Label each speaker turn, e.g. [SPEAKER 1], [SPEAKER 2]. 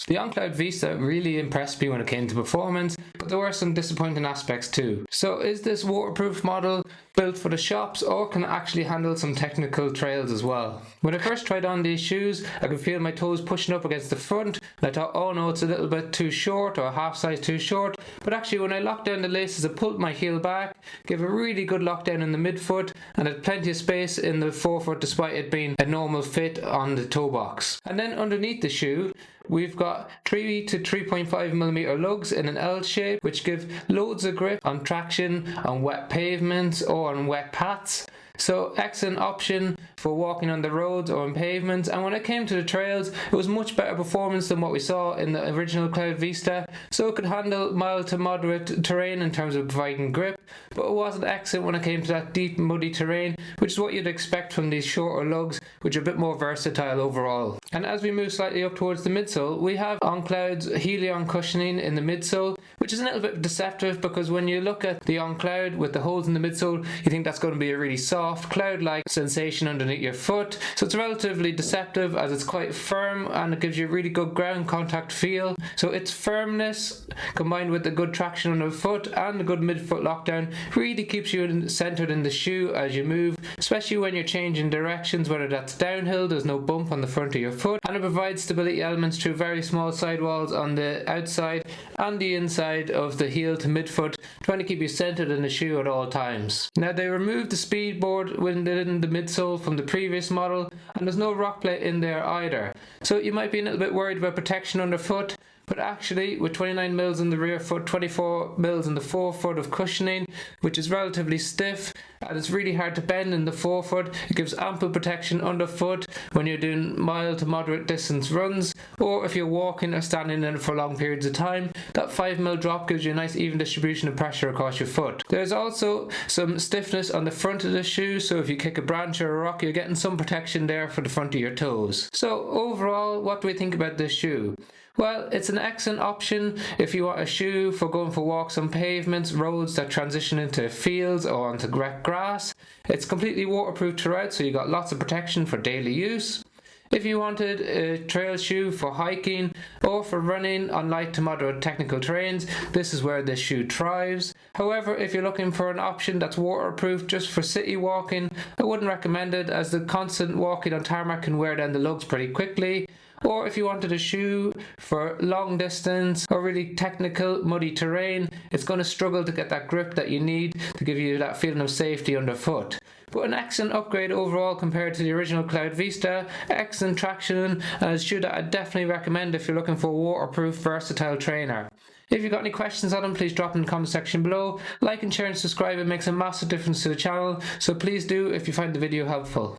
[SPEAKER 1] The On Cloud Vista really impressed me when it came to performance, but there were some disappointing aspects too. So is this waterproof model built for the shops, or can it actually handle some technical trails as well? When I first tried on these shoes, I could feel my toes pushing up against the front, and I thought, oh no, it's a little bit too short, or a half size too short. But actually when I locked down the laces, I pulled my heel back, gave a really good lockdown in the midfoot, and had plenty of space in the forefoot despite it being a normal fit on the toe box. And then underneath the shoe, we've got 3 to 3.5mm lugs in an L shape, which give loads of grip on traction on wet pavements or on wet paths. So excellent option for walking on the roads or on pavements. And when it came to the trails, it was much better performance than what we saw in the original Cloud Vista. So it could handle mild to moderate terrain in terms of providing grip, but it wasn't excellent when it came to that deep muddy terrain, which is what you'd expect from these shorter lugs, which are a bit more versatile overall. And as we move slightly up towards the midsole, we have On Cloud's Helion cushioning in the midsole, which is a little bit deceptive because when you look at the On Cloud with the holes in the midsole, you think that's going to be a really soft cloud-like sensation underneath your foot. So it's relatively deceptive as it's quite firm and it gives you a really good ground contact feel. So its firmness combined with the good traction on the foot and the good midfoot lockdown really keeps you centered in the shoe as you move, especially when you're changing directions, whether that's downhill, there's no bump on the front of your foot, and it provides stability elements through very small sidewalls on the outside and the inside of the heel to midfoot, trying to keep you centered in the shoe at all times. Now they removed the speed board within the midsole from the previous model, and there's no rock plate in there either. So you might be a little bit worried about protection underfoot, but actually with 29mm in the rear foot, 24mm in the forefoot of cushioning, which is relatively stiff and it's really hard to bend in the forefoot, it gives ample protection underfoot when you're doing mild to moderate distance runs, or if you're walking or standing in it for long periods of time. That 5mm drop gives you a nice even distribution of pressure across your foot. There's also some stiffness on the front of the shoe, so if you kick a branch or a rock, you're getting some protection there for the front of your toes. So overall, what do we think about this shoe? Well, it's an excellent option if you want a shoe for going for walks on pavements, roads that transition into fields or onto grass. It's completely waterproof throughout, so you got lots of protection for daily use. If you wanted a trail shoe for hiking or for running on light to moderate technical terrains, this is where this shoe thrives. However, if you're looking for an option that's waterproof just for city walking, I wouldn't recommend it, as the constant walking on tarmac can wear down the lugs pretty quickly. Or if you wanted a shoe for long distance or really technical muddy terrain, it's going to struggle to get that grip that you need to give you that feeling of safety underfoot. But an excellent upgrade overall compared to the original Cloud Vista, excellent traction, and a shoe that I definitely recommend if you're looking for a waterproof, versatile trainer. If you've got any questions on them, please drop in the comment section below. Like and share and subscribe, it makes a massive difference to the channel, so please do if you find the video helpful.